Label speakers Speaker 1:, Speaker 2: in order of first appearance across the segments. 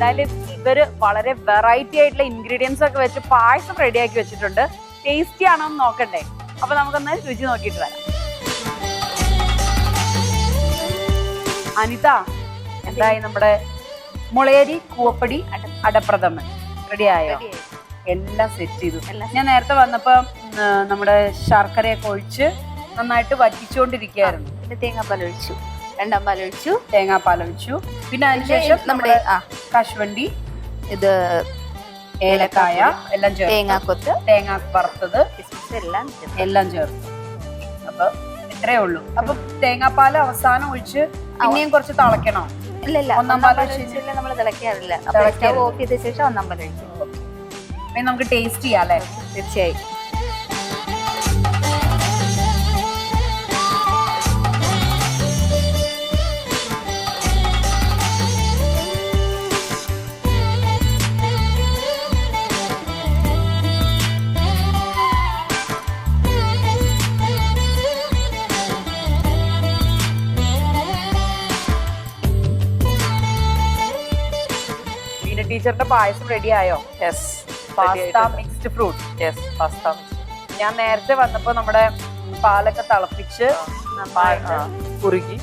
Speaker 1: എന്തായാലും ഇവര് വളരെ വെറൈറ്റി ആയിട്ടുള്ള ഇൻഗ്രീഡിയൻസ് ഒക്കെ വെച്ച് പായസം റെഡിയാക്കി വെച്ചിട്ടുണ്ട്. ടേസ്റ്റി ആണോ എന്ന് നോക്കണ്ടേ? അപ്പൊ നമുക്കൊന്ന് രുചി നോക്കിയിട്ട് വരാം. അനിത, എന്തായി നമ്മുടെ മുളയരി കൂവപ്പടി അടപ്രഥമൻ റെഡിയായോ? എല്ലാം സെറ്റ് ചെയ്തു. ഞാൻ നേരത്തെ വന്നപ്പോ നമ്മുടെ ശർക്കരയൊക്കെ ഒഴിച്ച് നന്നായിട്ട് വറ്റിച്ചുകൊണ്ടിരിക്കുകയായിരുന്നു.
Speaker 2: പിന്നെ തേങ്ങാപ്പാൽ ഒഴിച്ചു, രണ്ടാം പാൽ ഒഴിച്ചു,
Speaker 1: തേങ്ങാപ്പാൽ ഒഴിച്ചു. പിന്നെ അതിനുശേഷം നമ്മുടെ കശുവണ്ടി,
Speaker 2: ഇത്
Speaker 1: ഏലക്കായ എല്ലാം ചേർത്ത്,
Speaker 2: തേങ്ങാക്കൊത്ത്,
Speaker 1: തേങ്ങ വറുത്തത്
Speaker 2: എല്ലാം
Speaker 1: ചേർത്ത്. അപ്പൊ ഇത്രയേ ഉള്ളൂ. അപ്പൊ തേങ്ങാപ്പാൽ അവസാനം ഒഴിച്ച് പിന്നെയും കുറച്ച് തിളക്കണോ?
Speaker 2: ഇല്ല,
Speaker 1: ഒന്നാം പാൽ
Speaker 2: ഒഴിച്ചില്ല, നമ്മൾ തിളക്കാറില്ല. ഓഫ് ചെയ്ത ശേഷം ഒന്നാം പാൽ ഒഴിക്കും.
Speaker 1: നമുക്ക് ടേസ്റ്റ് ചെയ്യാം അല്ലേ?
Speaker 2: തീർച്ചയായും.
Speaker 1: ടീച്ചറിന്റെ പായസം റെഡി ആയോ?
Speaker 3: Yes.
Speaker 1: Pasta mixed fruit.
Speaker 3: Yes, pasta.
Speaker 1: ഞാൻ നേരത്തെ വന്നപ്പോ നമ്മുടെ പാലൊക്കെ തിളപ്പിച്ച്
Speaker 3: കുറുകി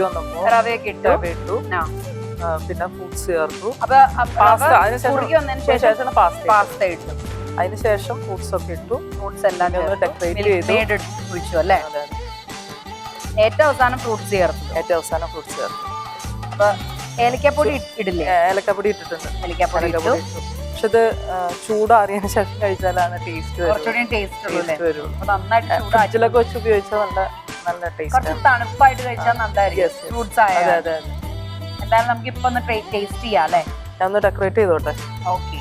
Speaker 3: വന്നപ്പോ
Speaker 1: റവയൊക്കെ ഇട്ടു.
Speaker 3: പിന്നെ ഫ്രൂട്ട്സ് ചേർത്തു.
Speaker 1: അപ്പൊ
Speaker 3: പാസ്ത
Speaker 1: കുറുകി വന്നതിന് ശേഷം പാസ്ത ഇട്ടു.
Speaker 3: അതിനുശേഷം ഫ്രൂട്ട്സ് ഒക്കെ ഇട്ടു.
Speaker 1: ഫ്രൂട്ട്സ് എല്ലാം
Speaker 3: ഡെക്കറേറ്റ് ചെയ്തു
Speaker 1: ഒഴിച്ചു അല്ലേ? ഏറ്റവും അവസാനം ഫ്രൂട്ട്സ് ചേർത്തു. അപ്പൊ ഏലക്കാപ്പൊടി ഇടില്ലേ?
Speaker 3: ഏലക്കാപ്പൊടി ഇട്ടിട്ടുണ്ട്.
Speaker 1: ഏലക്കാപ്പൊടി ഇട്ടു.
Speaker 3: പക്ഷെ ഇത് ചൂടാറിയതിനു ശേഷം കഴിച്ചാലാണ് ടേസ്റ്റ്
Speaker 1: കുറച്ചുകൂടി ടേസ്റ്റ്
Speaker 3: വരുള്ളൂ.
Speaker 1: നന്നായിട്ട്
Speaker 3: ഫ്രിഡ്ജിലൊക്കെ വെച്ച് ഉപയോഗിച്ചാൽ നല്ല ടേസ്റ്റ്.
Speaker 1: കുറച്ച് തണുപ്പായിട്ട് കഴിച്ചാൽ നന്നായിരിക്കും. ഫ്രൂട്ട്സ് ആയാലും. എന്തായാലും നമുക്ക് ഇപ്പൊ ഒന്ന് ടേസ്റ്റ് ചെയ്യാം അല്ലേ?
Speaker 3: ഞാൻ ഒന്ന് ഡെക്കറേറ്റ് ചെയ്തോട്ടെ.
Speaker 1: ഓക്കെ.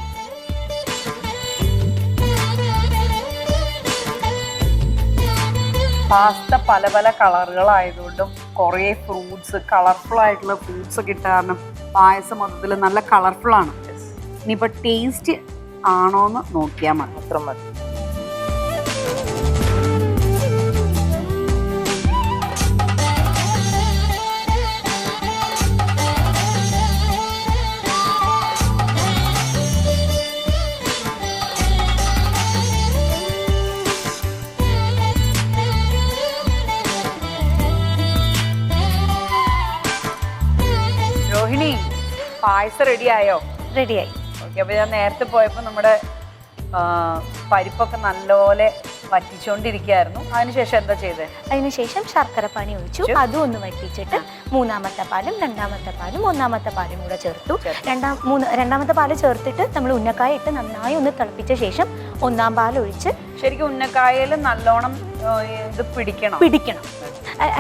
Speaker 1: പാസ്ത പല പല കളറുകളായതുകൊണ്ടും കുറേ ഫ്രൂട്ട്സ്, കളർഫുൾ ആയിട്ടുള്ള ഫ്രൂട്ട്സ് ഒക്കെ ഇട്ട കാരണം പായസം മൊത്തത്തിൽ നല്ല കളർഫുൾ ആണ്. ഇനിയിപ്പോൾ ടേസ്റ്റ് ആണോന്ന് നോക്കിയാൽ മതി.
Speaker 3: അത്ര മതി.
Speaker 1: രോഹിണി, പായസം റെഡിയായോ?
Speaker 2: റെഡിയായി.
Speaker 1: ഓക്കെ. അപ്പോൾ ഞാൻ നേരത്തെ പോയപ്പോൾ നമ്മുടെ പരിപ്പൊക്കെ നല്ലപോലെ വറ്റിച്ചുകൊണ്ടിരിക്കുകയായിരുന്നു. അതിനുശേഷം എന്താ ചെയ്തത്?
Speaker 2: അതിനുശേഷം ശർക്കര പാനി ഒഴിച്ചു. അതും ഒന്ന് വറ്റിച്ചിട്ട് മൂന്നാമത്തെ പാലും രണ്ടാമത്തെ പാലും ഒന്നാമത്തെ പാലും കൂടെ ചേർത്തു. രണ്ടാമത്തെ പാല് ചേർത്തിട്ട് നമ്മൾ ഉന്നക്കായ ഇട്ട് നന്നായി ഒന്ന് തിളപ്പിച്ച ശേഷം ഒന്നാം പാൽ ഒഴിച്ച്.
Speaker 1: ശരിക്കും ഉന്നക്കായയിൽ നല്ലോണം ഇത് പിടിക്കണം.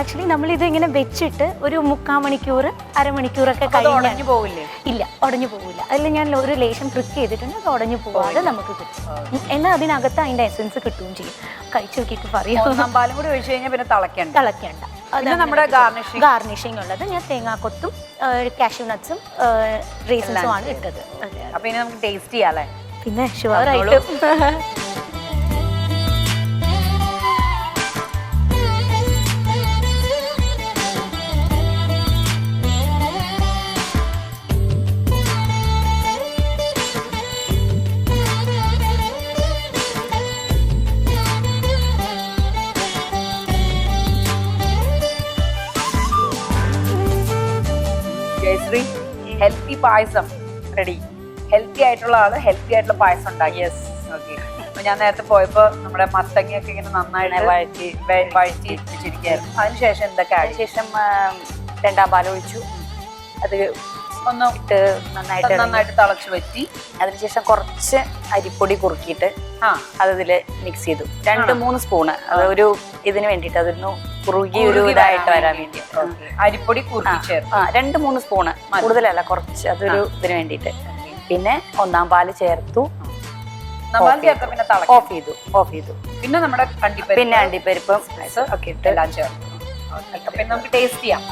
Speaker 2: ആക്ച്വലി നമ്മളിത് ഇങ്ങനെ വെച്ചിട്ട് ഒരു 3/4 മണിക്കൂർ അരമണിക്കൂറൊക്കെ കഴിഞ്ഞു
Speaker 1: പോവില്ലേ?
Speaker 2: ഇല്ല, ഉടഞ്ഞു പോകില്ല. അതിൽ ഞാൻ ഒരു ലേശം ട്രിക്ക് ചെയ്തിട്ടുണ്ട്. അത് ഉടഞ്ഞു പോവാതെ നമുക്ക് കിട്ടും. എന്നാൽ അതിനകത്ത് അതിന്റെ എസൻസ് കിട്ടുകയും ചെയ്യും. കഴിച്ചു നോക്കിയിട്ട് പറയാം.
Speaker 1: ഒന്നാം പാലും കൂടി ഒഴിച്ചു കഴിഞ്ഞാൽ പിന്നെ തിളക്കണ്ട.
Speaker 2: അത്
Speaker 1: നമ്മുടെ
Speaker 2: ഗാർണിഷിംഗ് ഉള്ളത് ഞാൻ തേങ്ങാക്കൊത്തും കാഷ്യൂ നട്ട്സും റേസിൻസും ആണ് ഇട്ടത്.
Speaker 1: അപ്പൊ ഇനി നമുക്ക് ടേസ്റ്റ് ചെയ്യാല്ലേ?
Speaker 2: പിന്നെ ഷുവറായിട്ടും.
Speaker 1: ഹെൽത്തി പായസം റെഡി. ഹെൽത്തി ആയിട്ടുള്ള ആള് ഹെൽത്തി ആയിട്ടുള്ള പായസം ഉണ്ടാക്കി. ഓക്കെ. അപ്പൊ ഞാൻ നേരത്തെ പോയപ്പോ നമ്മുടെ മത്തങ്ങയൊക്കെ ഇങ്ങനെ നന്നായിട്ട് വഴറ്റി വെച്ചിരിക്കുകയായിരുന്നു. അതിനുശേഷം എന്തൊക്കെ?
Speaker 2: ശേഷം രണ്ടാം പാൽ ഒഴിച്ചു. അത്
Speaker 1: ഒന്ന്
Speaker 2: ഇട്ട്
Speaker 1: നന്നായിട്ട് തിളച്ചു വറ്റി.
Speaker 2: അതിനുശേഷം കുറച്ച് അരിപ്പൊടി കുറുക്കിയിട്ട് അതില് മിക്സ് ചെയ്തു. 2-3 സ്പൂണ്. അത് ഒരു ഇതിന് വേണ്ടിയിട്ട് അതൊന്ന് കുറുകി ഒരു ഇതായിട്ട് വരാൻ വേണ്ടി
Speaker 1: അരിപ്പൊടി കുറുക്കി ചേർത്ത്.
Speaker 2: 2-3 സ്പൂണ്, കൂടുതലല്ല, കുറച്ച്. അതൊരു ഇതിന് വേണ്ടിയിട്ട്. പിന്നെ ഒന്നാം പാല് ചേർത്തു. ഓഫ് ചെയ്തു.
Speaker 1: പിന്നെ നമ്മുടെ
Speaker 2: അണ്ടിപ്പരിപ്പും ഒക്കെ ഇട്ട്
Speaker 1: എല്ലാം ചേർത്തു. നമുക്ക് ടേസ്റ്റ് ചെയ്യാം.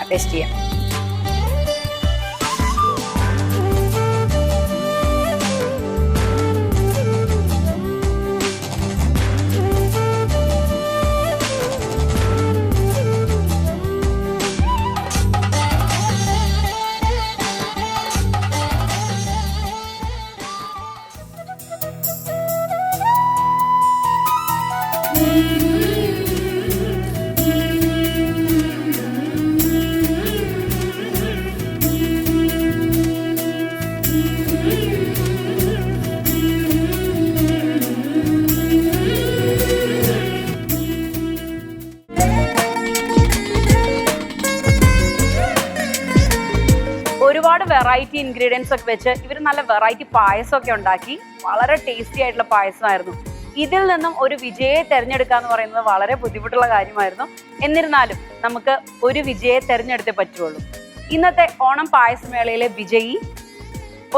Speaker 1: വെറൈറ്റി ഇൻഗ്രീഡിയൻസ് ഒക്കെ വെച്ച് ഇവർ നല്ല വെറൈറ്റി പായസമൊക്കെ ഉണ്ടാക്കി. വളരെ ടേസ്റ്റി ആയിട്ടുള്ള പായസമായിരുന്നു. ഇതിൽ നിന്നും ഒരു വിജയെ തെരഞ്ഞെടുക്കുക എന്ന് പറയുന്നത് വളരെ ബുദ്ധിമുട്ടുള്ള കാര്യമായിരുന്നു. എന്നിരുന്നാലും നമുക്ക് ഒരു വിജയെ തെരഞ്ഞെടുത്തേ പറ്റുള്ളൂ. ഇന്നത്തെ ഓണം പായസമേളയിലെ വിജയി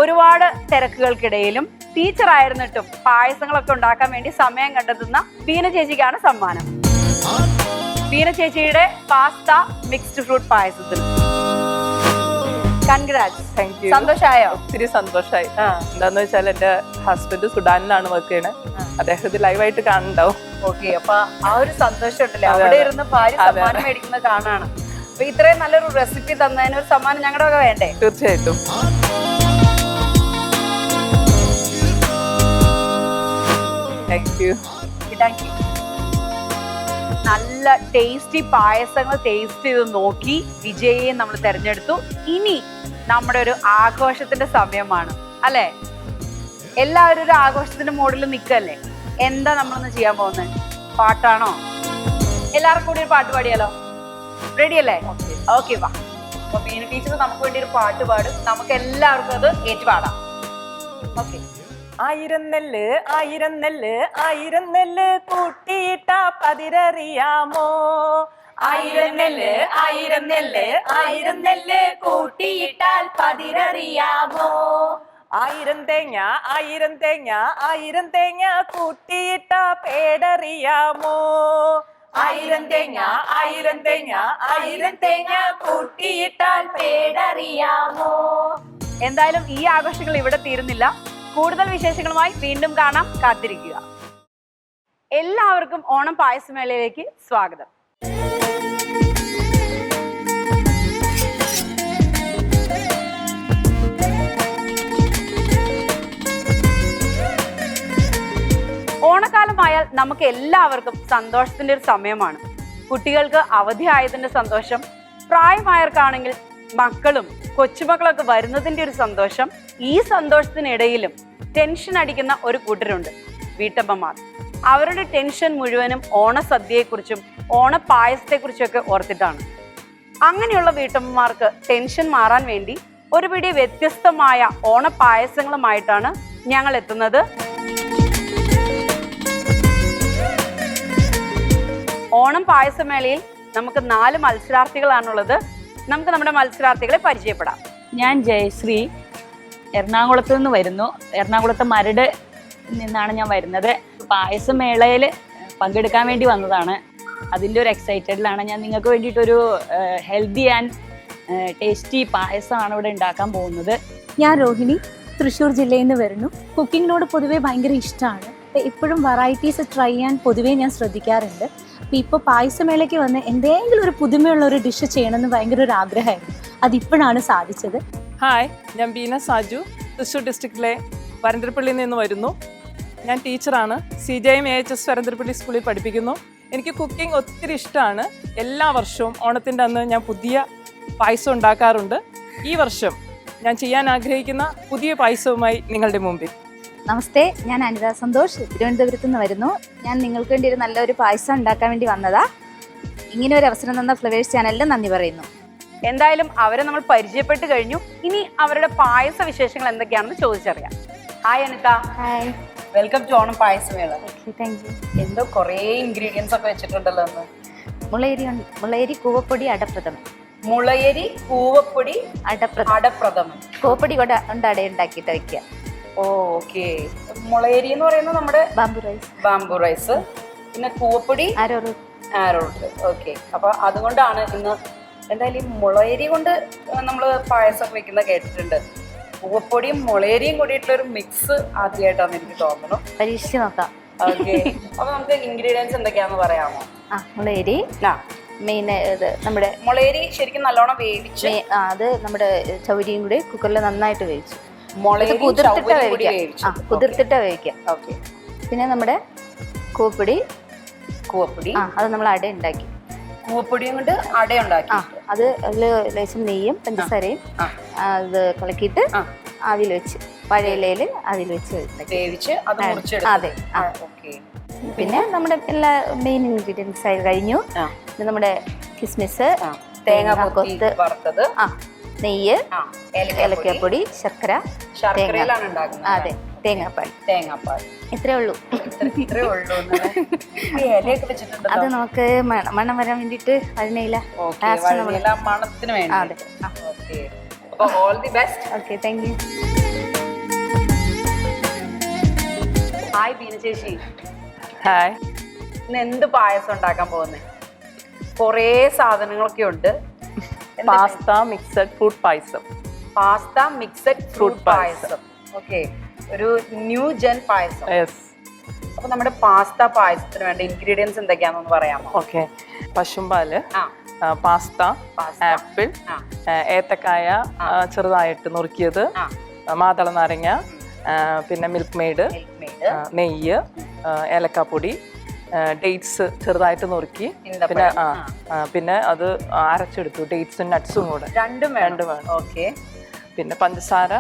Speaker 1: ഒരുപാട് തിരക്കുകൾക്കിടയിലും ടീച്ചർ ആയിരുന്നിട്ടും പായസങ്ങളൊക്കെ ഉണ്ടാക്കാൻ വേണ്ടി സമയം കണ്ടെത്തുന്ന ബീന ചേച്ചിക്കാണ് സമ്മാനം. ബീന ചേച്ചിയുടെ പാസ്ത മിക്സ്ഡ് ഫ്രൂട്ട് പായസത്തിന് കൺഗ്രാറ്റ്സ്.
Speaker 3: Thank you.
Speaker 1: സന്തോഷായോ?
Speaker 3: ഒത്തിരി സന്തോഷമായി. എന്താന്ന് വെച്ചാൽ എന്റെ ഹസ്ബൻഡ് സുഡാനിലാണ് വർക്ക് ചെയ്യണത്. അദ്ദേഹം ഇത് ലൈവായിട്ട് കാണുന്നുണ്ടാവും.
Speaker 1: ഓക്കെ, അപ്പൊ ആ ഒരു സന്തോഷം ഉണ്ടല്ലേ, അവിടെ ഇരുന്ന് ഭാര്യ സമ്മാനം മേടിക്കുന്നത് കാണാണ്. അപ്പൊ ഇത്രയും നല്ലൊരു റെസിപ്പി തന്നതിന് ഒരു സമ്മാനം ഞങ്ങളുടെ ഒക്കെ വേണ്ടേ?
Speaker 3: തീർച്ചയായിട്ടും. Thank you.
Speaker 1: Thank you. നല്ല ടേസ്റ്റി പായസങ്ങൾ ടേസ്റ്റ് ചെയ്ത് നോക്കി വിജയെ നമ്മൾ തെരഞ്ഞെടുത്തു. ഇനി നമ്മുടെ ഒരു ആഘോഷത്തിന്റെ സമയമാണ് അല്ലെ? എല്ലാവരും ഒരു ആഘോഷത്തിന്റെ മോഡിൽ നിൽക്കല്ലേ? എന്താ നമ്മളൊന്ന് ചെയ്യാൻ പോകുന്നത്? പാട്ടാണോ? എല്ലാവർക്കും കൂടി ഒരു പാട്ട് പാടിയാലോ? റെഡി അല്ലേ? ഓക്കെ, വാ. അപ്പൊ ബീന ടീച്ചർ നമുക്ക് വേണ്ടി ഒരു പാട്ട് പാടും. നമുക്ക് എല്ലാവർക്കും അത് ഏറ്റുപാടാം. ഓക്കെ.
Speaker 3: ആയിരം നെല്ല് ആയിരം നെല്ല് ആയിരം നെല്ല് കൂട്ടിയിട്ട പതിരറിയാമോ?
Speaker 2: ആയിരം നെല്ല് ആയിരം നെല്ല് ആയിരം നെല്ല് കൂട്ടിയിട്ടാൽ പതിരറിയാമോ?
Speaker 3: ആയിരം തേങ്ങ ആയിരം തേങ്ങ ആയിരം തേങ്ങ കൂട്ടിയിട്ട പേടറിയാമോ?
Speaker 2: ആയിരം തേങ്ങ ആയിരം തേങ്ങ ആയിരം തേങ്ങ കൂട്ടിയിട്ടാൽ പേടറിയാമോ?
Speaker 1: എന്തായാലും ഈ ആഘോഷങ്ങൾ ഇവിടെ തീരുന്നില്ല. കൂടുതൽ വിശേഷങ്ങളുമായി വീണ്ടും കാണാം. കാത്തിരിക്കുക. എല്ലാവർക്കും ഓണം പായസമേളയിലേക്ക് സ്വാഗതം. ഓണക്കാലമായാൽ നമുക്ക് എല്ലാവർക്കും സന്തോഷത്തിന്റെ ഒരു സമയമാണ്. കുട്ടികൾക്ക് അവധിയായതിന്റെ സന്തോഷം, പ്രായമായവർക്കാണെങ്കിൽ മക്കളും കൊച്ചുമക്കളൊക്കെ വരുന്നതിന്റെ ഒരു സന്തോഷം. ഈ സന്തോഷത്തിനിടയിലും ടെൻഷൻ അടിക്കുന്ന ഒരു കൂട്ടരുണ്ട്, വീട്ടമ്മമാർ. അവരുടെ ടെൻഷൻ മുഴുവനും ഓണസദ്യയെക്കുറിച്ചും ഓണപ്പായസത്തെക്കുറിച്ചൊക്കെ ഓർത്തിട്ടാണ്. അങ്ങനെയുള്ള വീട്ടമ്മമാർക്ക് ടെൻഷൻ മാറാൻ വേണ്ടി ഒരു പിടി വ്യത്യസ്തമായ ഓണപ്പായസങ്ങളുമായിട്ടാണ് ഞങ്ങൾ എത്തുന്നത്. ഓണം പായസമേളയിൽ നമുക്ക് 4 മത്സരാർത്ഥികളാണുള്ളത്. നമുക്ക് നമ്മുടെ മത്സരാർത്ഥികളെ പരിചയപ്പെടാം.
Speaker 4: ഞാൻ ജയശ്രീ, എറണാകുളത്ത് നിന്ന് വരുന്നു. എറണാകുളത്തെ മരട് നിന്നാണ് ഞാൻ വരുന്നത്. പായസമേളയിൽ പങ്കെടുക്കാൻ വേണ്ടി വന്നതാണ്. അതിൻ്റെ ഒരു എക്സൈറ്റഡിലാണ് ഞാൻ. നിങ്ങൾക്ക് വേണ്ടിയിട്ടൊരു ഹെൽത്തി ആൻഡ് ടേസ്റ്റി പായസമാണ് ഇവിടെ ഉണ്ടാക്കാൻ പോകുന്നത്.
Speaker 2: ഞാൻ രോഹിണി, തൃശ്ശൂർ ജില്ലയിൽ നിന്ന് വരുന്നു. കുക്കിങ്ങിനോട് പൊതുവേ ഭയങ്കര ഇഷ്ടമാണ്. ഇപ്പോഴും വെറൈറ്റീസ് ട്രൈ ചെയ്യാൻ പൊതുവേ ഞാൻ ശ്രദ്ധിക്കാറുണ്ട്. അപ്പോൾ ഇപ്പോൾ പായസമേളയ്ക്ക് വന്ന് എന്തെങ്കിലും ഒരു പുതുമയുള്ള ഒരു ഡിഷ് ചെയ്യണമെന്ന് ഭയങ്കര ഒരു ആഗ്രഹമായിരുന്നു. അതിപ്പോഴാണ് സാധിച്ചത്.
Speaker 3: ഹായ്, ഞാൻ ബീന സാജു, തൃശ്ശൂർ ഡിസ്ട്രിക്റ്റിലെ വരന്തരപ്പള്ളിയിൽ നിന്ന് വരുന്നു. ഞാൻ ടീച്ചറാണ്. CJM AHS വരന്തരപ്പള്ളി സ്കൂളിൽ പഠിപ്പിക്കുന്നു. എനിക്ക് കുക്കിംഗ് ഒത്തിരി ഇഷ്ടമാണ്. എല്ലാ വർഷവും ഓണത്തിൻ്റെ അന്ന് ഞാൻ പുതിയ പായസം ഉണ്ടാക്കാറുണ്ട്. ഈ വർഷം ഞാൻ ചെയ്യാൻ ആഗ്രഹിക്കുന്ന പുതിയ പായസവുമായി നിങ്ങളുടെ മുമ്പിൽ.
Speaker 5: നമസ്തേ, ഞാൻ അനിത സന്തോഷ്, തിരുവനന്തപുരത്ത് നിന്ന് വരുന്നു. ഞാൻ നിങ്ങൾക്ക് വേണ്ടി ഒരു നല്ലൊരു പായസം ഉണ്ടാക്കാൻ വേണ്ടി വന്നതാ. ഇങ്ങനെ ഒരു അവസരം തന്ന ഫ്ലവേഴ്സ് ചാനലിന് നന്ദി പറയുന്നു.
Speaker 1: എന്തായാലും അവരെ നമ്മൾ പരിചയപ്പെട്ട് കഴിഞ്ഞു. ഇനി അവരുടെ പായസ വിശേഷങ്ങൾ എന്തൊക്കെയാണെന്ന് ചോദിച്ചറിയാം. Hi Anitha.
Speaker 5: Hi.
Speaker 1: Welcome to Onam പായസമേള.
Speaker 5: Thank you.
Speaker 1: എന്തോ കുറേ ഇൻഗ്രീഡിയൻസ് ഒക്കെ വെച്ചിട്ടുണ്ടല്ലോ അന്ന്.
Speaker 5: മുളയരി കൂവപ്പൊടി അടപ്രഥമൻ.
Speaker 1: മുളയരി കൂവപ്പൊടി അടപ്രഥമൻ.
Speaker 5: കൂവപ്പൊടി കൊണ്ട് അട ഉണ്ടാക്കിയിട്ട് വെക്കുക.
Speaker 1: ഓക്കെ. മുളയരി എന്ന് പറയുന്നത് നമ്മുടെ ബാംബു റൈസ്, പിന്നെ കൂവപ്പൊടി ആരോട്ട്. ഓക്കെ, അപ്പൊ അതുകൊണ്ടാണ് ഇന്ന് എന്തായാലും ഈ മുളയരി കൊണ്ട് നമ്മൾ പായസം വെക്കുന്ന കേട്ടിട്ടുണ്ട്. കൂവപ്പൊടിയും മുളയരിയും കൂടിയിട്ടുള്ള ഒരു മിക്സ് ആദ്യമായിട്ടാണ് എനിക്ക് തോന്നുന്നു.
Speaker 5: പരീക്ഷിച്ച് നോക്കാം.
Speaker 1: ഓക്കെ, അപ്പൊ നമുക്ക് ഇൻഗ്രീഡിയൻസ് എന്തൊക്കെയാണെന്ന് പറയാമോ?
Speaker 5: മുളയരി മെയിൻ ഇത് നമ്മുടെ
Speaker 1: മുളയരി ശരിക്കും നല്ലോണം വേവിച്ച്
Speaker 5: അത് നമ്മുടെ ചൗരിയും കൂടി കുക്കറിൽ നന്നായിട്ട് വേവിച്ചു. കുതിർത്തിട്ട് വേവിക്കാം.
Speaker 1: ഓക്കെ.
Speaker 5: പിന്നെ നമ്മുടെ കൂവപ്പൊടി അത് നമ്മൾ അട ഉണ്ടാക്കി.
Speaker 1: കൂവപ്പൊടിയും കൊണ്ട് അടയുണ്ടാക്കി.
Speaker 5: അത് അതിൽ ലേശം നെയ്യും പഞ്ചസാരയും അത് കലക്കിയിട്ട് അതിൽ വെച്ച് പഴയിലയിൽ അതിൽ വെച്ച്
Speaker 1: വേവിച്ച്
Speaker 5: അതെ. പിന്നെ നമ്മുടെ എല്ലാ മെയിൻ ഇൻഗ്രീഡിയൻസ് ആയി കഴിഞ്ഞു. നമ്മുടെ കിസ്മിസ്,
Speaker 1: തേങ്ങ കൊത്ത് വറുത്തത്,
Speaker 5: നെയ്യ്,
Speaker 1: ആ,
Speaker 5: ഏലക്കാപ്പൊടി, ശർക്കര,
Speaker 1: ശർക്കരയിലാണ് ഉണ്ടാക്കുന്നത്.
Speaker 5: അതെ, തേങ്ങാപ്പാൽ.
Speaker 1: തേങ്ങാപ്പാൽ.
Speaker 5: ഇത്രേ ഉള്ളൂ.
Speaker 1: ഇത്രേ ഉള്ളൂ എന്നല്ലേ? ഈ ഇലയൊക്കെ വെച്ചിട്ടുണ്ടല്ലോ.
Speaker 5: അത് നമുക്ക് മണം വരാൻ വേണ്ടിയിട്ട് വഴനയില.
Speaker 1: ഓക്കേ, വഴനയില മണത്തിന് വേണ്ടി.
Speaker 5: അതെ.
Speaker 1: ഓക്കേ. അപ്പോൾ all the best.
Speaker 5: Okay, thank you.
Speaker 1: Hi Beena ചേച്ചി,
Speaker 3: ഹായ്.
Speaker 1: ഇന്ന് എന്ത് പായസം ഉണ്ടാക്കാൻ പോകുന്നത്? കുറേ സാധനങ്ങളൊക്കെ ഉണ്ട്.
Speaker 3: പാസ്ത മിക്സഡ് ഫ്രൂട്ട് പായസം.
Speaker 1: പാസ്ത മിക്സഡ് ഫ്രൂട്ട് പായസം. ഓക്കെ, ഒരു ന്യൂ ജെൻ പായസം.
Speaker 3: യെസ്.
Speaker 1: അപ്പൊ നമ്മുടെ പാസ്ത പായസത്തിന് വേണ്ട ഇൻഗ്രീഡിയൻസ് എന്തൊക്കെയാണെന്ന് പറയാമോ?
Speaker 3: ഓക്കെ. പശുമ്പാല്,
Speaker 1: ആ,
Speaker 3: പാസ്ത,
Speaker 1: പാസ്ത,
Speaker 3: ആപ്പിൾ,
Speaker 1: ആ,
Speaker 3: ഏത്തക്കായ ചെറുതായിട്ട് നുറുക്കിയത്,
Speaker 1: ആ,
Speaker 3: മാതള നാരങ്ങ, പിന്നെ മിൽക്ക് മെയ്ഡ്,
Speaker 1: മിൽക്ക് മെയ്ഡ്,
Speaker 3: നെയ്യ്, ഏലക്കാപ്പൊടി, ഡേറ്റ്സ് ചെറുതായിട്ട് നുറുക്കി,
Speaker 1: ഈന്തപ്പഴം.
Speaker 3: പിന്നെ പിന്നെ അത് അരച്ചെടുത്തു. ഡേറ്റ്സും നട്ട്സും കൂടെ
Speaker 1: രണ്ടും
Speaker 3: രണ്ടും വേണം.
Speaker 1: ഓക്കെ.
Speaker 3: പിന്നെ പഞ്ചസാര.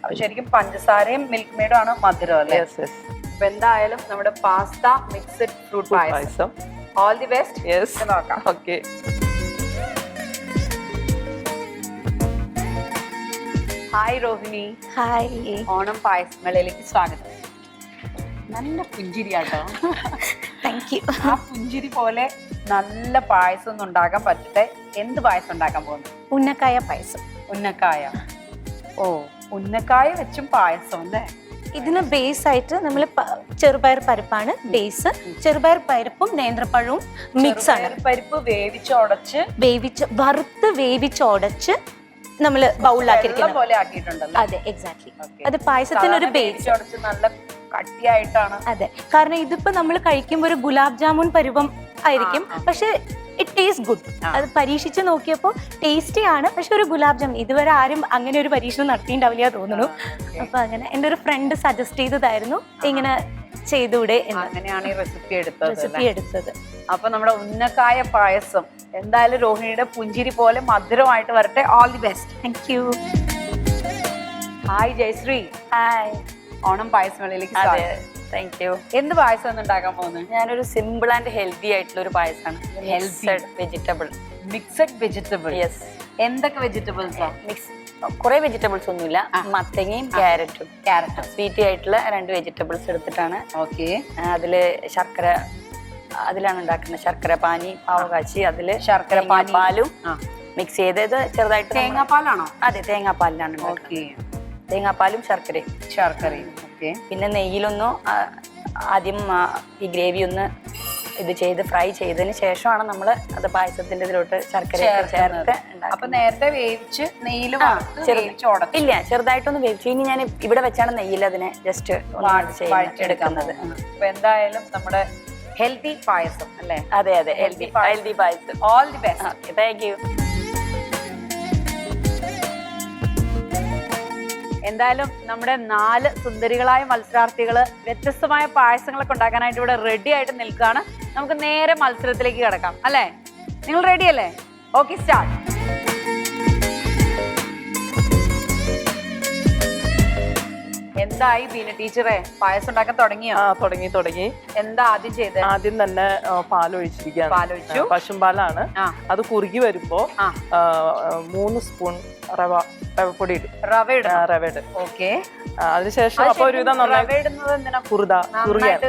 Speaker 1: അപ്പൊ ശരിക്കും പഞ്ചസാരയും മിൽക്ക് മെയ്ഡും ആണ് മധുരം അല്ലേ?
Speaker 3: Yes yes.
Speaker 1: അപ്പൊ എന്തായാലും നമ്മുടെ pasta mixed fruit payasam. All the best.
Speaker 3: Yes.
Speaker 1: നോക്കാം.
Speaker 3: Okay.
Speaker 1: Hi Rohini.
Speaker 2: Hi.
Speaker 1: Onam പായസമേളയിലേക്ക് സ്വാഗതം. നല്ല പുഞ്ചിരിയാട്ടോ.
Speaker 2: Thank you.
Speaker 1: ആ പുഞ്ചിരി പോലെ നല്ല പായസം ഒന്നും ഉണ്ടാക്കാൻ പറ്റട്ടെ. എന്ത് പായസം ഉണ്ടാക്കാൻ പോകുന്നു?
Speaker 2: ഉന്നക്കായ പായസം.
Speaker 1: ഉന്നക്കായ. ഓ, ഉന്നക്കായ വെച്ചും പായസം അല്ലേ?
Speaker 2: ഇതിന് ബേസ് ആയിട്ട് നമ്മൾ ചെറുപയർ പരിപ്പാണ് ബേസ്. ചെറുപയർ പരിപ്പും നേന്ത്രപ്പഴവും മിക്സ് ആണ്.
Speaker 1: പരിപ്പ് വേവിച്ചുടച്ച്
Speaker 2: വറുത്ത് വേവിച്ചുടച്ച് നമ്മൾ ബൗളിലാക്കിയിരിക്കുന്നത്
Speaker 1: പോലെ ആക്കിയിട്ടുണ്ടല്ലോ.
Speaker 2: അതെ, എക്സാക്ട്ലി. അത് പായസത്തിനൊരു ബേസ്.
Speaker 1: വേവിച്ചുടച്ച് നല്ല കട്ടിയായിട്ടാണ്.
Speaker 2: അതെ, കാരണം ഇതിപ്പോ നമ്മൾ കഴിക്കുമ്പോൾ ഒരു ഗുലാബ് ജാമുൻ പരുവം ആയിരിക്കും, പക്ഷെ ഇറ്റ് ടേസ്റ്റ് ഗുഡ്. അത് പരീക്ഷിച്ച് നോക്കിയപ്പോൾ ടേസ്റ്റി ആണ്, പക്ഷെ ഒരു ഗുലാബ് ജാമുൻ. ഇതുവരെ ആരും അങ്ങനെ ഒരു പരീക്ഷണം നടത്തിയിട്ടുണ്ടാവില്ല തോന്നുന്നു. അപ്പൊ അങ്ങനെ എൻ്റെ ഒരു ഫ്രണ്ട് സജസ്റ്റ് ചെയ്തതായിരുന്നു ഇങ്ങനെ ചെയ്തൂടെ എന്ന്.
Speaker 1: അങ്ങനെയാണ് ഈ റെസിപ്പി
Speaker 2: എടുത്തത്.
Speaker 1: അപ്പൊ നമ്മുടെ ഉന്നക്കായ പായസം എന്തായാലും രോഹിണിയുടെ പുഞ്ചിരി പോലെ മധുരമായിട്ട് വരട്ടെ. All the best.
Speaker 2: Thank you.
Speaker 1: Hi Jayashree.
Speaker 4: Hi.
Speaker 1: Onam പായസമേളയിലേക്ക്
Speaker 4: അതെ,
Speaker 1: സ്വാഗതം.
Speaker 4: Thank you.
Speaker 1: എന്ത് പായസം ഒന്ന് ഉണ്ടാക്കാൻ പോകുന്നത്?
Speaker 4: ഞാനൊരു സിമ്പിൾ ആൻഡ് ഹെൽത്തി ആയിട്ടുള്ള ഒരു പായസമാണ്. വെജിറ്റബിൾ.
Speaker 1: Mixed vegetable.
Speaker 4: യെസ്.
Speaker 1: എന്തൊക്കെ വെജിറ്റബിൾസാ?
Speaker 4: മിക്സ് കുറെ വെജിറ്റബിൾസ് ഒന്നുമില്ല. മത്തങ്ങയും ക്യാരറ്റും. സ്വീറ്റി ആയിട്ടുള്ള 2 വെജിറ്റബിൾസ് എടുത്തിട്ടാണ്.
Speaker 1: ഓക്കെ.
Speaker 4: അതില് ശർക്കര, അതിലാണ് ഉണ്ടാക്കുന്നത്. ശർക്കര പാനി, പാവ കാച്ചി, അതില്
Speaker 1: ശർക്കര
Speaker 4: പാലും മിക്സ് ചെയ്തത് ചെറുതായിട്ട്.
Speaker 1: തേങ്ങാപ്പാലാണോ?
Speaker 4: അതെ, തേങ്ങാപ്പാലിലാണ് ഉണ്ടാക്കുന്നത്. തേങ്ങാപ്പാലും ശർക്കരയും.
Speaker 1: ഓക്കെ.
Speaker 4: പിന്നെ നെയ്യിലൊന്ന് ആദ്യം ഈ ഗ്രേവി ഒന്ന് ഇത് ചെയ്ത് ഫ്രൈ ചെയ്തതിന് ശേഷമാണ് നമ്മൾ അത് പായസത്തിന്റെ ഇതിലോട്ട് ശർക്കര ചേർത്ത്.
Speaker 1: അപ്പൊ നേരത്തെ വേവിച്ച് നെയ്യിൽ
Speaker 4: ഇല്ല, ചെറുതായിട്ടൊന്ന് വേവിച്ചു. ഇനി ഞാൻ ഇവിടെ വെച്ചാണ് നെയ്യിൽ അതിനെ ജസ്റ്റ് എടുക്കുന്നത്.
Speaker 1: അപ്പൊ എന്തായാലും നമ്മുടെ ഹെൽത്തി പായസം അല്ലേ?
Speaker 4: അതെ അതെ, healthy payasam.
Speaker 1: All the best.
Speaker 4: Thank U.
Speaker 1: എന്തായാലും നമ്മുടെ 4 സുന്ദരികളായ മത്സരാർത്ഥികള് വ്യത്യസ്തമായ പായസങ്ങളൊക്കെ ഉണ്ടാക്കാനായിട്ട് ഇവിടെ റെഡി ആയിട്ട് നിൽക്കുകയാണ്. നമുക്ക് നേരെ മത്സരത്തിലേക്ക് കിടക്കാം അല്ലേ? നിങ്ങൾ റെഡി അല്ലേ? Okay, start. എന്തായി ബീന ടീച്ചറെ, പായസം ഉണ്ടാക്കാൻ തുടങ്ങിയോ?
Speaker 3: തുടങ്ങി.
Speaker 1: എന്താ ആദ്യം ചെയ്തത്?
Speaker 3: ആദ്യം തന്നെ പാലൊഴിച്ചിരിക്കുകയാണ്.
Speaker 1: പാലൊഴിച്ചു.
Speaker 3: പശുമ്പാലാണ്. അത് കുറുകി വരുമ്പോ 3 സ്പൂൺ റവപ്പൊടി ഇടും. റവ ഇടും.
Speaker 1: ഓക്കെ.
Speaker 3: അതിനുശേഷം അപ്പൊ ഒരുവിധം നന്നായി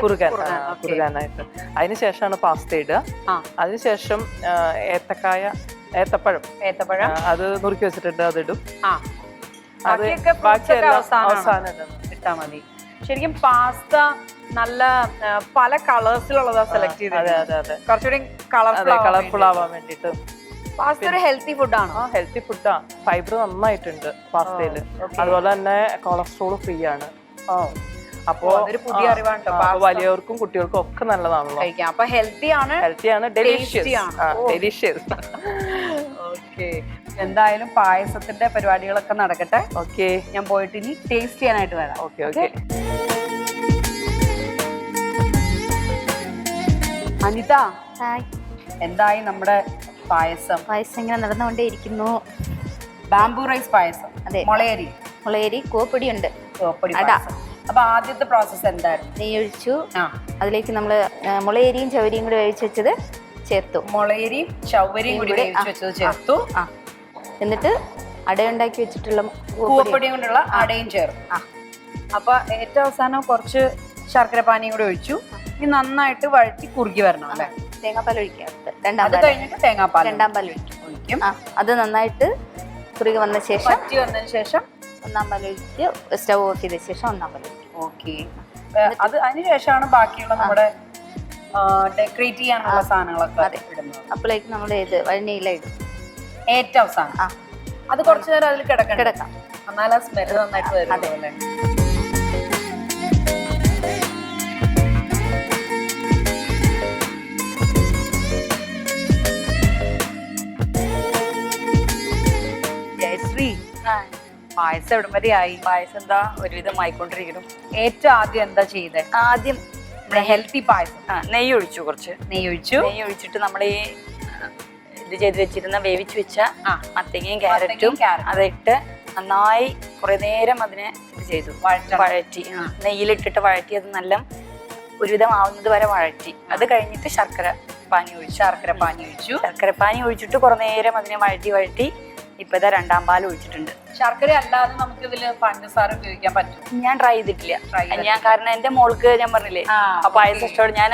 Speaker 1: കുറുകാനായിട്ട്.
Speaker 3: അതിനുശേഷമാണ് പാസ്ത ഇടുക. അതിനുശേഷം ഏത്തപ്പഴം അത് നുറുക്കി വെച്ചിട്ടുണ്ട്, അതിടും.
Speaker 1: അവസാനം ഇട്ടാ മതി. ശരിക്കും പാസ്ത നല്ല പല കളേഴ്സിലുള്ളതാ സെലക്ട് ചെയ്തത്.
Speaker 3: അതെ,
Speaker 1: കുറച്ചുകൂടി
Speaker 3: കളർഫുൾ ആവാൻ വേണ്ടിട്ട്.
Speaker 1: പാസ്ത ഒരു ഹെൽത്തി ഫുഡാണ്.
Speaker 3: ഹെൽത്തി ഫുഡാ. ഫൈബർ നന്നായിട്ടുണ്ട് പാസ്തയില്. അതുപോലെ തന്നെ കൊളസ്ട്രോൾ ഫ്രീ ആണ്. അപ്പോ
Speaker 1: പുതിയ അറിവാണ്.
Speaker 3: വലിയവർക്കും കുട്ടികൾക്കും ഒക്കെ നല്ലതാണല്ലോ
Speaker 1: കഴിക്കാം. അപ്പൊ ഹെൽത്തി ആണ്,
Speaker 3: ഡെലിഷ്യസ്.
Speaker 1: ഓക്കെ. എന്തായാലും പായസത്തിന്റെ പരിപാടികളൊക്കെ നടക്കട്ടെ.
Speaker 3: ഓക്കെ,
Speaker 1: ഞാൻ പോയിട്ട് ഇനി ടേസ്റ്റ് ചെയ്യാനായിട്ട് വരാം.
Speaker 3: ഓക്കെ.
Speaker 1: അനിത, എന്തായി നമ്മുടെ പായസം?
Speaker 5: പായസം ഇങ്ങനെ നടന്നുകൊണ്ടേയിരിക്കുന്നു.
Speaker 1: ബാംബൂ റൈസ് പായസം.
Speaker 5: അതെ, മുളയരി കൂവപ്പൊടി ഉണ്ട്.
Speaker 1: അപ്പൊ ആദ്യത്തെ പ്രോസസ് എന്തായിരുന്നു?
Speaker 5: നെയ്യ് ഒഴിച്ചു. അതിലേക്ക് നമ്മൾ മുളയരിയും ചവരിയും കൂടി വേവിച്ച് വെച്ചത് ചേർത്തു.
Speaker 1: മുളയരിയും ചവരിയും കൂടി വേവിച്ച് വെച്ചത് ചേർത്തു.
Speaker 5: എന്നിട്ട് അടയുണ്ടാക്കി വെച്ചിട്ടുള്ള
Speaker 1: കൂവപ്പൊടിയും കൊണ്ടുള്ള അടയും ചേർത്ത്. അപ്പൊ ഏറ്റവും അവസാനം കുറച്ച് ശർക്കര പാനിയും കൂടെ ഒഴിച്ചു. ഇനി നന്നായിട്ട് വഴറ്റി കുറുകി വരണം അല്ലെ?
Speaker 5: തേങ്ങാപ്പാൽ ഒഴിക്കാം.
Speaker 1: അത് കഴിഞ്ഞിട്ട് തേങ്ങാപ്പാൽ
Speaker 5: രണ്ടാം പാൽ ഒഴിക്കും. അത് നന്നായിട്ട് കുറുകി വന്ന ശേഷം
Speaker 1: വറ്റി വന്നതിന് ശേഷം
Speaker 5: ഒന്നാം പാൽ ഒഴിച്ച് സ്റ്റവ് ഓഫ് ചെയ്ത ശേഷം ഒന്നാം പാൽ ഒഴിക്കും.
Speaker 1: ഓക്കെ. അത് അതിനുശേഷമാണ് ബാക്കിയുള്ള നമ്മുടെ ഡെക്കറേറ്റ് ചെയ്യാനുള്ള സാധനങ്ങളൊക്കെ ഇടുന്നത്.
Speaker 5: അപ്പോഴേക്കും നമ്മൾ വഴനയില ഇടും
Speaker 1: ഏറ്റവും അവസാനം. അത് കുറച്ചു നേരം അതിൽ കിടക്കാം. എന്നാൽ ആ സ്മെല് നന്നായിട്ട് വരും അല്ലേ? ജയശ്രീ, പായസം എവിടം വരെ ആയി?
Speaker 4: പായസം എന്താ ഒരുവിധം ആയിക്കൊണ്ടിരിക്കുന്നു.
Speaker 1: ഏറ്റവും ആദ്യം എന്താ ചെയ്തേ?
Speaker 4: ആദ്യം
Speaker 1: ഹെൽത്തി പായസം.
Speaker 4: നെയ്യ് ഒഴിച്ചു, കുറച്ച്
Speaker 1: നെയ്യ്
Speaker 4: ഒഴിച്ചിട്ട് നമ്മൾ ഈ ഇത് ചെയ്ത് വെച്ചിരുന്ന വേവിച്ച് വെച്ച മത്തങ്ങയും ക്യാരറ്റും അതിട്ട് നന്നായി കുറെ നേരം അതിനെ ഇത് ചെയ്തു വഴറ്റി. നെയ്യിലിട്ടിട്ട് വഴറ്റി അത് നല്ല ഒരുവിധം ആവുന്നത് വരെ വഴറ്റി. അത് കഴിഞ്ഞിട്ട് ശർക്കര പാനി ഒഴിച്ചിട്ട് കുറെ നേരം അതിനെ വഴറ്റി ഇപ്പൊ ഇതാ രണ്ടാം പാൽ ഒഴിച്ചിട്ടുണ്ട്.
Speaker 1: ശർക്കര അല്ലാതെ നമുക്ക് ഇതില് പഞ്ചസാര ഉപയോഗിക്കാൻ പറ്റും?
Speaker 4: ഞാൻ ട്രൈ ചെയ്തിട്ടില്ല. ഞാൻ കാരണം എന്റെ മോൾക്ക് ഞാൻ പറഞ്ഞില്ലേ പായസം ഇഷ്ടമാണ്, ഞാൻ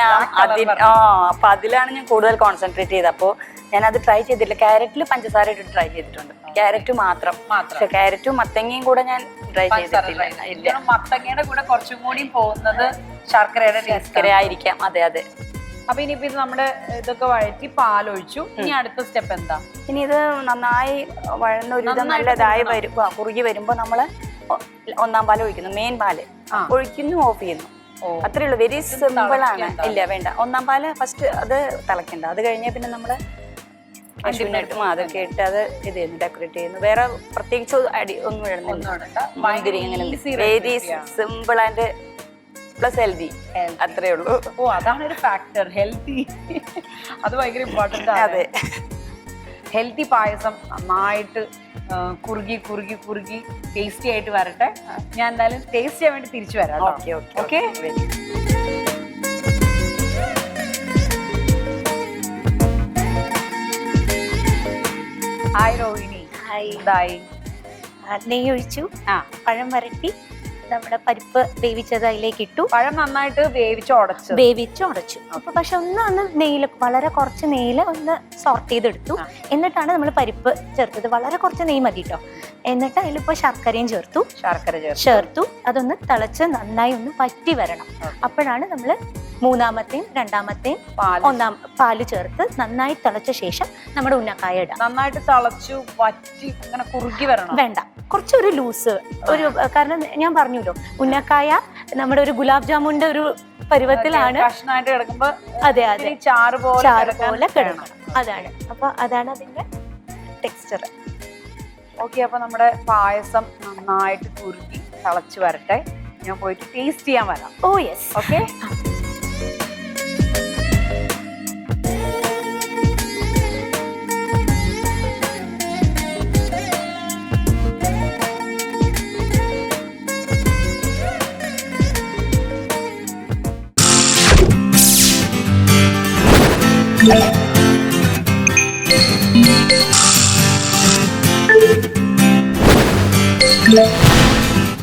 Speaker 4: അപ്പൊ അതിലാണ് ഞാൻ കൂടുതൽ കോൺസെൻട്രേറ്റ് ചെയ്തത്. അപ്പൊ ഞാൻ അത് ട്രൈ ചെയ്തിട്ടില്ല. ക്യാരറ്റിൽ പഞ്ചസാര ഇട്ടിട്ട് ട്രൈ ചെയ്തിട്ടുണ്ട്, ക്യാരറ്റ് മാത്രം. പക്ഷെ ക്യാരറ്റും മത്തങ്ങയും കൂടെ ഞാൻ ട്രൈ ചെയ്തിട്ടില്ല.
Speaker 1: മത്തങ്ങയുടെ കൂടെ കുറച്ചും കൂടി പോകുന്നത് ശർക്കര
Speaker 4: ആയിരിക്കാം. അതെ അതെ.
Speaker 1: അപ്പൊ ഇനിയിപ്പോ ഇത് നമ്മുടെ ഇതൊക്കെ വഴറ്റി പാലൊഴിച്ചു. ഇനി അടുത്ത സ്റ്റെപ്പ് എന്താ?
Speaker 4: ഇനി ഇത് നന്നായി വഴന്ന ഒരുവിധം നല്ലതായി വരും, കുറുകി വരുമ്പോ നമ്മള് ഒന്നാം പാല് ഒഴിക്കുന്നു. മെയിൻ പാല് ഒഴിക്കുന്നു, ഓഫ് ചെയ്യുന്നു. അത്രേ ഉള്ളൂ. വെരി സിമ്പിൾ ആണ്. ഇല്ല വേണ്ട, ഒന്നാം പാല് ഫസ്റ്റ് അത് തിളക്കണ്ട. അത് കഴിഞ്ഞ പിന്നെ നമ്മള് പശുവിനട്ടും അതൊക്കെ ഇട്ട് അത് ഇത് ചെയ്യുന്നു, ഡെക്കറേറ്റ് ചെയ്യുന്നു. വേറെ പ്രത്യേകിച്ച് അടി ഒന്നും ഇടുന്നില്ല. മുന്തിരി അങ്ങനെ very simple and plus healthy, അത്രേ ഉള്ളൂ.
Speaker 1: അതാണ് ഒരു ഫാക്ടർ, ഹെൽത്തി. അത് ഭയങ്കര ഇമ്പോർട്ടന്റ് ആണ്.
Speaker 4: അതെ.
Speaker 1: ഹെൽത്തി പായസം നന്നായിട്ട് കുറുകി ടേസ്റ്റി ആയിട്ട് വരട്ടെ. ഞാൻ എന്തായാലും ടേസ്റ്റ് ചെയ്യാൻ വേണ്ടി തിരിച്ചു വരാം. ഓക്കെ. ഹായ് രോഹിണി. ഹായ്.
Speaker 2: നെയ്യ് ഒഴിച്ചു, പഴം വരട്ടി, നമ്മുടെ പരിപ്പ് വേവിച്ചത് അതിലേക്ക് ഇട്ടു.
Speaker 1: പഴം നന്നായിട്ട്
Speaker 2: വേവിച്ചുടച്ചു. അപ്പൊ പക്ഷെ ഒന്ന് നെയ്യിൽ, വളരെ കുറച്ച് നെയ്യിൽ ഒന്ന് സോർട്ട് ചെയ്തെടുത്തു. എന്നിട്ടാണ് നമ്മൾ പരിപ്പ് ചേർത്തത്. വളരെ കുറച്ച് നെയ്യ് മതി കേട്ടോ. എന്നിട്ട് അതിലിപ്പോ ശർക്കരയും ചേർത്തു. അതൊന്ന് തിളച്ച് നന്നായി ഒന്ന് വറ്റി വരണം. അപ്പോഴാണ് നമ്മൾ മൂന്നാമത്തെയും രണ്ടാമത്തെയും ഒന്നാം പാല് ചേർത്ത് നന്നായി തിളച്ച ശേഷം നമ്മുടെ ഉന്നക്കായ ഇടാം.
Speaker 1: നന്നായിട്ട് തിളച്ചു വറ്റി അങ്ങനെ കുറുകി വരണം.
Speaker 2: വേണ്ട, കുറച്ചൊരു ലൂസ് ഒരു, കാരണം ഞാൻ പറഞ്ഞല്ലോ ഉന്നക്കായ നമ്മുടെ ഒരു ഗുലാബ് ജാമുന്റെ ഒരു പരുവത്തിലാണ്.
Speaker 1: കഷ്ണമായിട്ട് കിടക്കുമ്പോ
Speaker 2: അതെ
Speaker 1: ചാറ് പോലെ
Speaker 2: കിടക്കണം. അതാണ്. അപ്പൊ അതാണ് അതിന്റെ ടെക്സ്ചർ.
Speaker 1: ഓക്കെ. അപ്പൊ നമ്മുടെ പായസം നന്നായിട്ട് കുറുകി തിളച്ചു വരട്ടെ. ഞാൻ പോയിട്ട് ടേസ്റ്റ് ചെയ്യാൻ വരാം.
Speaker 2: Oh yes.
Speaker 1: ഓക്കെ.
Speaker 6: Yeah.